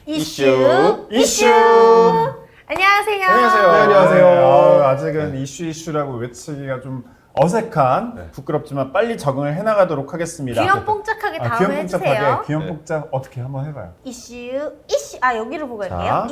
이슈. 안녕하세요. 안녕하세요. 네, 안녕하세요. 아직은 이슈라고 외치기가 좀 어색한, 부끄럽지만 빨리 적응을 해나가도록 하겠습니다. 귀염뽕짝하게 다음에 해주세요. 귀염뽕짝하게, 귀염뽕짝 어떻게 한번 해봐요. 이슈. 여기로 보고 할게요. 자,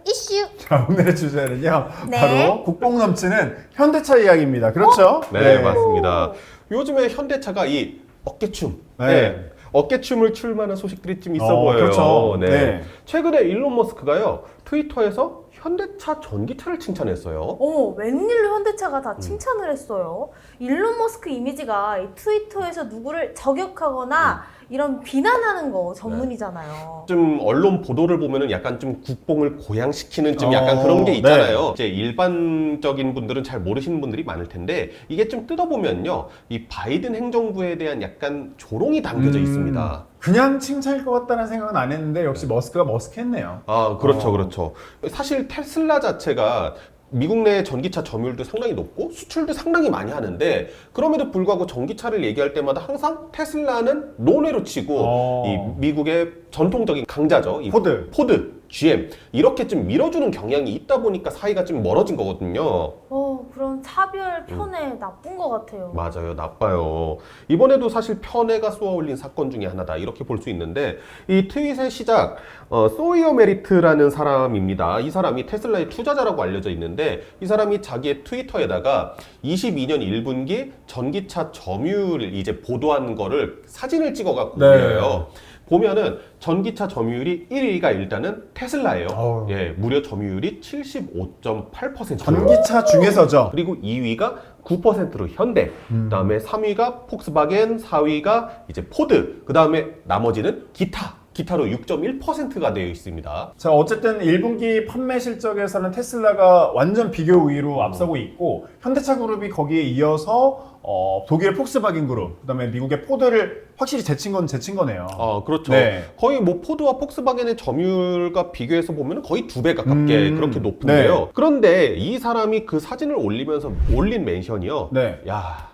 이슈. 자, 오늘의 주제는요. 네. 바로 국뽕 넘치는 현대차 이야기입니다. 그렇죠? 네, 맞습니다. 요즘에 현대차가 이 어깨춤, 네. 어깨춤을 출 만한 소식들이 좀 있어 보여요. 그렇죠. 네. 네. 최근에 일론 머스크가요, 트위터에서 현대차 전기차를 칭찬했어요. 웬일로 현대차가 다 칭찬을 했어요. 일론 머스크 이미지가 이 트위터에서 누구를 저격하거나 이런 비난하는 거 전문이잖아요. 좀 언론 보도를 보면은 약간 좀 국뽕을 고양시키는 좀 약간 그런 게 있잖아요. 이제 일반적인 분들은 잘 모르시는 분들이 많을 텐데 이게 좀 뜯어보면요, 이 바이든 행정부에 대한 약간 조롱이 담겨져 있습니다. 그냥 칭찬일 것 같다는 생각은 안 했는데 역시 머스크가 머스크했네요. 아, 그렇죠, 그렇죠. 사실 테슬라 자체가 미국 내 전기차 점유율도 상당히 높고 수출도 상당히 많이 하는데 그럼에도 불구하고 전기차를 얘기할 때마다 항상 테슬라는 논외로 치고 이 미국의 전통적인 강자죠. 이 포드, GM 이렇게 좀 밀어주는 경향이 있다 보니까 사이가 좀 멀어진 거거든요. 그런 차별 편애 나쁜 것 같아요. 맞아요, 나빠요. 이번에도 사실 편애가 쏘아올린 사건 중에 하나다 이렇게 볼 수 있는데 이 트윗의 시작, 소이어 메리트라는 사람입니다. 이 사람이 테슬라의 투자자라고 알려져 있는데 이 사람이 자기의 트위터에다가 22년 1분기 전기차 점유율을 이제 보도한 거를 사진을 찍어갖고 올려요. 보면은 전기차 점유율이 1위가 일단은 테슬라예요. 예, 무려 점유율이 75.8%. 전기차 중에서죠. 그리고 2위가 9%로 현대, 그다음에 3위가 폭스바겐, 4위가 이제 포드, 그다음에 나머지는 기타로 6.1%가 되어 있습니다. 자, 어쨌든 1분기 판매 실적에서는 테슬라가 완전 비교 우위로 앞서고 있고 현대차 그룹이 거기에 이어서 독일의 폭스바겐 그룹, 그다음에 미국의 포드를 확실히 제친 거네요. 그렇죠. 네. 거의 뭐 포드와 폭스바겐의 점유율과 비교해서 보면 거의 2배 가깝게 그렇게 높은데요. 네. 그런데 이 사람이 그 사진을 올리면서 올린 멘션이요. 야,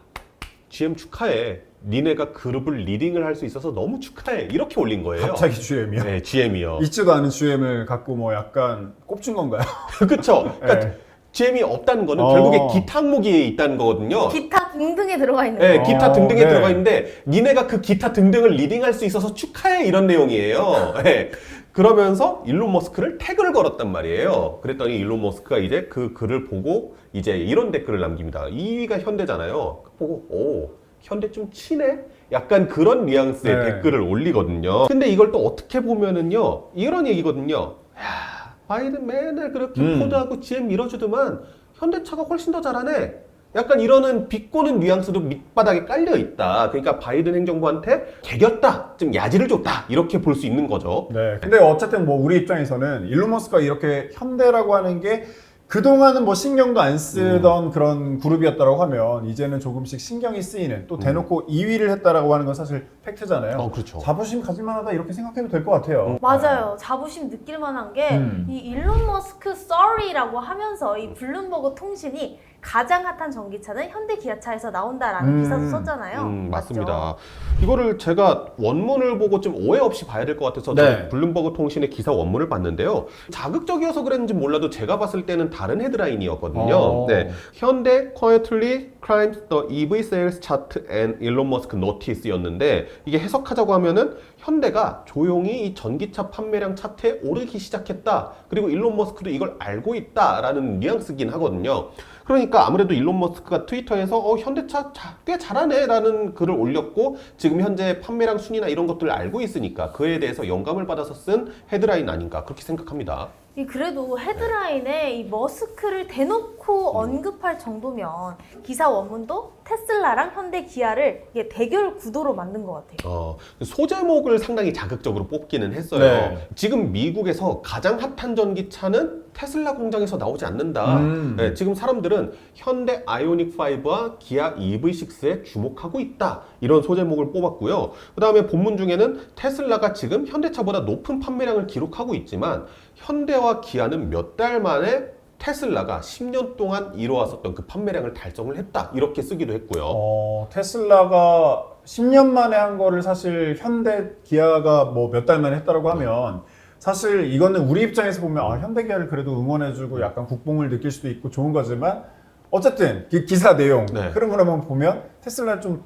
GM 축하해. 니네가 그룹을 리딩을 할 수 있어서 너무 축하해. 이렇게 올린 거예요. 갑자기 GM이요? 네, GM이요. 있지도 않은 GM을 갖고 뭐 약간 꼽준 건가요? 그렇죠. 그러니까 GM이 없다는 거는 결국에 기타 항목이 있다는 거거든요. 기타 등등에 들어가 있는 네, 거. 기타 등등에 들어가 있는데 니네가 그 기타 등등을 리딩할 수 있어서 축하해 이런 내용이에요. 네. 그러면서 일론 머스크를 태그를 걸었단 말이에요. 그랬더니 일론 머스크가 이제 그 글을 보고 이제 이런 댓글을 남깁니다. 2위가 현대잖아요. 보고 현대 좀 치네? 약간 그런 뉘앙스의 댓글을 올리거든요. 근데 이걸 또 어떻게 보면은요, 이런 얘기거든요. 야, 바이든 맨날 그렇게 포드하고 GM 밀어주더만 현대차가 훨씬 더 잘하네. 약간 이러는 비꼬는 뉘앙스도 밑바닥에 깔려 있다. 그러니까 바이든 행정부한테 개겼다, 좀 야지를 줬다, 이렇게 볼 수 있는 거죠. 네. 근데 어쨌든 뭐 우리 입장에서는 일론 머스크가 이렇게 현대라고 하는 게 그동안은 뭐 신경도 안 쓰던 그런 그룹이었다고 하면 이제는 조금씩 신경이 쓰이는, 또 대놓고 2위를 했다라고 하는 건 사실 팩트잖아요. 그렇죠. 자부심 가질만하다 이렇게 생각해도 될 것 같아요. 맞아요. 자부심 느낄 만한 게 이 일론 머스크 sorry라고 하면서 이 블룸버그 통신이 가장 핫한 전기차는 현대 기아차에서 나온다라는 기사도 썼잖아요. 맞습니다. 맞죠? 이거를 제가 원문을 보고 좀 오해 없이 봐야 될 것 같아서 저는 블룸버그 통신의 기사 원문을 봤는데요. 자극적이어서 그랬는지 몰라도 제가 봤을 때는 다른 헤드라인이었거든요. 네, 현대 quietly climbs the EV sales chart and Elon Musk notice였는데 이게 해석하자고 하면은 현대가 조용히 이 전기차 판매량 차트에 오르기 시작했다. 그리고 일론 머스크도 이걸 알고 있다라는 뉘앙스긴 하거든요. 그러니까 아무래도 일론 머스크가 트위터에서 현대차 꽤 잘하네 라는 글을 올렸고 지금 현재 판매량 순위나 이런 것들을 알고 있으니까 그에 대해서 영감을 받아서 쓴 헤드라인 아닌가 그렇게 생각합니다. 그래도 헤드라인에 이 머스크를 대놓고 언급할 정도면 기사 원문도 테슬라랑 현대 기아를 이게 대결 구도로 만든 것 같아요. 소제목을 상당히 자극적으로 뽑기는 했어요. 지금 미국에서 가장 핫한 전기차는 테슬라 공장에서 나오지 않는다. 네, 지금 사람들은 현대 아이오닉 5와 기아 EV6에 주목하고 있다. 이런 소제목을 뽑았고요. 그 다음에 본문 중에는 테슬라가 지금 현대차보다 높은 판매량을 기록하고 있지만 현대와 기아는 몇 달 만에 테슬라가 10년 동안 이뤄왔었던 그 판매량을 달성을 했다. 이렇게 쓰기도 했고요. 테슬라가 10년 만에 한 거를 사실 현대, 기아가 뭐 몇 달 만에 했다라고 하면 사실 이거는 우리 입장에서 보면 현대기아를 그래도 응원해주고 약간 국뽕을 느낄 수도 있고 좋은 거지만 어쨌든 그 기사 내용 네. 흐름을 한번 보면 테슬라 좀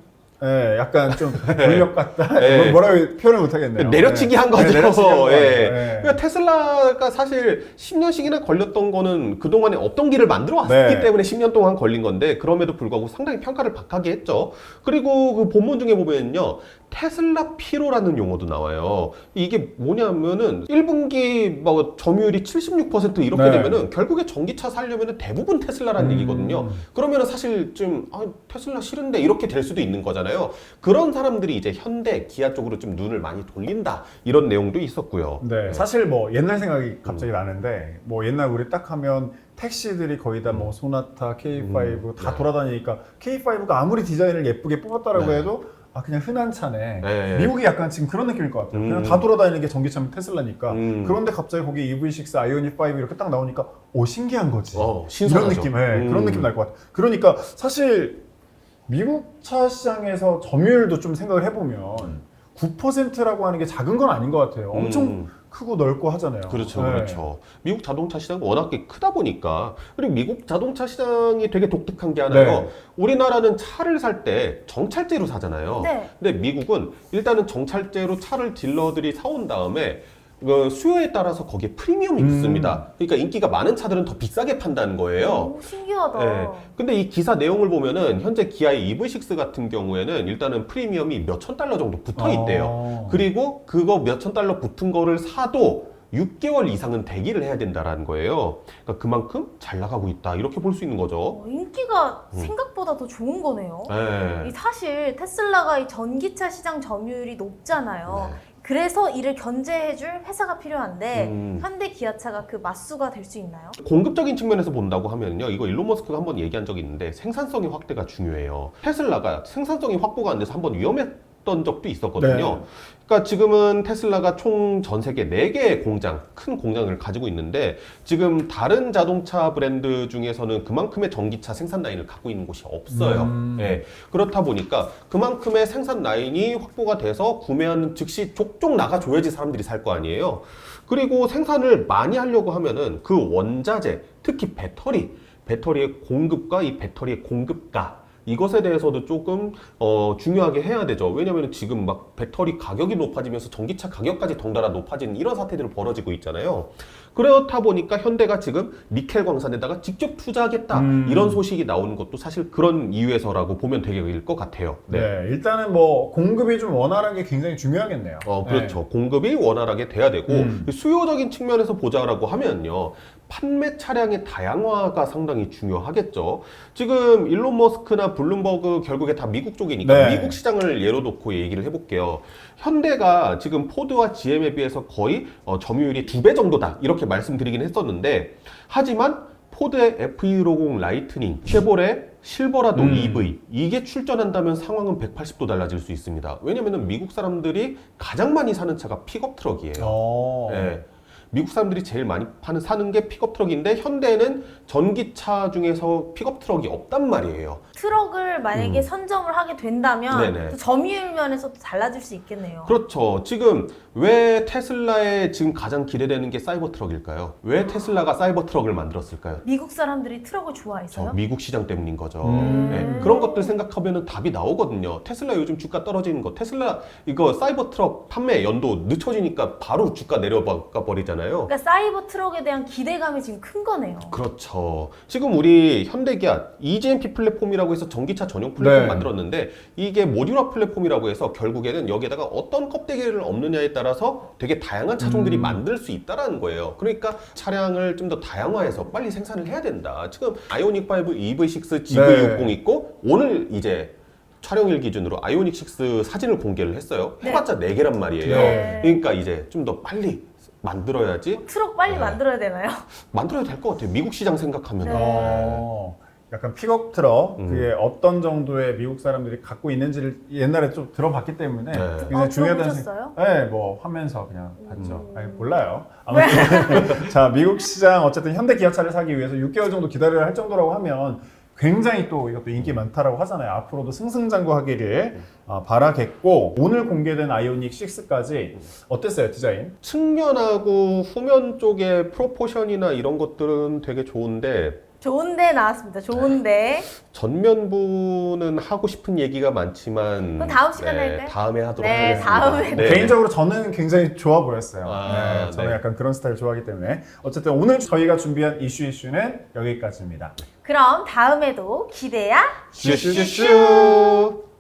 약간 좀 권력 같다. 뭐라고 표현을 못 하겠네요. 내려치기 한 거죠. 내려치기 한 거죠. 예. 그러니까 테슬라가 사실 10년씩이나 걸렸던 거는 그동안에 없던 길을 만들어 왔기 때문에 10년 동안 걸린 건데 그럼에도 불구하고 상당히 평가를 박하게 했죠. 그리고 그 본문 중에 보면요. 테슬라 피로라는 용어도 나와요. 이게 뭐냐면은 1분기 뭐 점유율이 76% 이렇게 되면은 결국에 전기차 살려면은 대부분 테슬라라는 얘기거든요. 그러면은 사실 좀 테슬라 싫은데 이렇게 될 수도 있는 거잖아요. 그런 사람들이 이제 현대, 기아 쪽으로 좀 눈을 많이 돌린다 이런 내용도 있었고요. 네, 사실 뭐 옛날 생각이 갑자기 나는데 뭐 옛날 우리 딱 하면 택시들이 거의 다 뭐 소나타, K5 다 돌아다니니까 K5가 아무리 디자인을 예쁘게 뽑았다라고 해도 그냥 흔한 차네. 미국이 약간 지금 그런 느낌일 것 같아요. 그냥 다 돌아다니는 게 전기차면 테슬라니까. 그런데 갑자기 거기 EV6, 아이오닉 5 이렇게 딱 나오니까 신기한 거지. 이런 느낌, 그런 느낌 날 것 같아. 그러니까 사실 미국 차 시장에서 점유율도 좀 생각을 해보면 9%라고 하는 게 작은 건 아닌 것 같아요. 엄청 크고 넓고 하잖아요. 그렇죠, 그렇죠. 미국 자동차 시장은 워낙에 크다 보니까 그리고 미국 자동차 시장이 되게 독특한 게 하나요. 우리나라는 차를 살 때 정찰제로 사잖아요. 근데 미국은 일단은 정찰제로 차를 딜러들이 사온 다음에 수요에 따라서 거기에 프리미엄이 붙습니다. 그러니까 인기가 많은 차들은 더 비싸게 판다는 거예요. 신기하다. 근데 이 기사 내용을 보면은 현재 기아의 EV6 같은 경우에는 일단은 프리미엄이 몇천 달러 정도 붙어 있대요. 그리고 그거 몇천 달러 붙은 거를 사도 6개월 이상은 대기를 해야 된다라는 거예요. 그러니까 그만큼 잘 나가고 있다 이렇게 볼 수 있는 거죠. 인기가 생각보다 더 좋은 거네요. 이 사실 테슬라가 이 전기차 시장 점유율이 높잖아요. 그래서 이를 견제해줄 회사가 필요한데 현대 기아차가 그 맞수가 될 수 있나요? 공급적인 측면에서 본다고 하면요. 이거 일론 머스크가 한번 얘기한 적이 있는데 생산성의 확대가 중요해요. 테슬라가 생산성이 확보가 안 돼서 한번 위험했던 적도 있었거든요. 그러니까 지금은 테슬라가 총 전 세계 4개의 공장, 큰 공장을 가지고 있는데 지금 다른 자동차 브랜드 중에서는 그만큼의 전기차 생산 라인을 갖고 있는 곳이 없어요. 그렇다 보니까 그만큼의 생산 라인이 확보가 돼서 구매하는 즉시 족족 나가줘야지 사람들이 살 거 아니에요. 그리고 생산을 많이 하려고 하면은 그 원자재, 특히 배터리의 공급과 이 배터리의 공급가 이것에 대해서도 조금 중요하게 해야 되죠. 왜냐하면 지금 막 배터리 가격이 높아지면서 전기차 가격까지 덩달아 높아지는 이런 사태들이 벌어지고 있잖아요. 그렇다 보니까 현대가 지금 니켈 광산에다가 직접 투자하겠다 이런 소식이 나오는 것도 사실 그런 이유에서라고 보면 되길 것 같아요. 일단은 뭐 공급이 좀 원활한 게 굉장히 중요하겠네요. 그렇죠. 공급이 원활하게 돼야 되고 수요적인 측면에서 보자라고 하면요. 판매 차량의 다양화가 상당히 중요하겠죠. 지금 일론 머스크나 블룸버그 결국에 다 미국 쪽이니까 미국 시장을 예로 놓고 얘기를 해볼게요. 현대가 지금 포드와 GM에 비해서 거의 점유율이 2배 정도다 이렇게 말씀드리긴 했었는데 하지만 포드의 F250 라이트닝, 쉐보레 실버라도 EV 이게 출전한다면 상황은 180도 달라질 수 있습니다. 왜냐면은 미국 사람들이 가장 많이 사는 차가 픽업 트럭이에요. 미국 사람들이 제일 많이 사는 게 픽업 트럭인데 현대는 전기차 중에서 픽업 트럭이 없단 말이에요. 트럭을 만약에 선점을 하게 된다면 또 점유율 면에서도 달라질 수 있겠네요. 그렇죠. 지금 왜 테슬라에 지금 가장 기대되는 게 사이버 트럭일까요? 왜 테슬라가 사이버 트럭을 만들었을까요? 미국 사람들이 트럭을 좋아해서요? 미국 시장 때문인 거죠. 그런 것들 생각하면 답이 나오거든요. 테슬라 요즘 주가 떨어지는 거, 테슬라 이거 사이버 트럭 판매 연도 늦춰지니까 바로 주가 내려가 버리잖아요. 그러니까 사이버 트럭에 대한 기대감이 지금 큰 거네요. 그렇죠. 지금 우리 현대기아 EGMP 플랫폼이라고 해서 전기차 전용 플랫폼 만들었는데 이게 모듈화 플랫폼이라고 해서 결국에는 여기에다가 어떤 껍데기를 엎느냐에 따라서 되게 다양한 차종들이 만들 수 있다라는 거예요. 그러니까 차량을 좀 더 다양화해서 빨리 생산을 해야 된다. 지금 아이오닉 5, EV6, GV60 있고 오늘 이제 촬영일 기준으로 아이오닉 6 사진을 공개를 했어요. 해봤자 4개란 말이에요. 그러니까 이제 좀 더 빨리 만들어야지. 트럭 빨리 만들어야 되나요? 만들어야 될 것 같아요. 미국 시장 생각하면. 약간 픽업 트럭 그게 어떤 정도의 미국 사람들이 갖고 있는지를 옛날에 좀 들어봤기 때문에 굉장히 중요하다는 들어보셨어요? 뭐 하면서 그냥 봤죠. 몰라요. 아무튼 자 미국 시장 어쨌든 현대 기아차를 사기 위해서 6개월 정도 기다려야 할 정도라고 하면 굉장히 또 이것도 인기 많다라고 하잖아요. 앞으로도 승승장구하기를 바라겠고, 오늘 공개된 아이오닉 6까지 어땠어요, 디자인? 측면하고 후면 쪽의 프로포션이나 이런 것들은 되게 좋은데 좋은데 나왔습니다. 좋은데. 전면부는 하고 싶은 얘기가 많지만 그럼 다음 시간에 할까요? 다음에 하도록 네, 하겠습니다. 다음에. 네. 개인적으로 저는 굉장히 좋아 보였어요. 아, 저는 네. 약간 그런 스타일 좋아하기 때문에. 어쨌든 오늘 저희가 준비한 이슈는 여기까지입니다. 그럼 다음에도 기대야. 슈슈슈.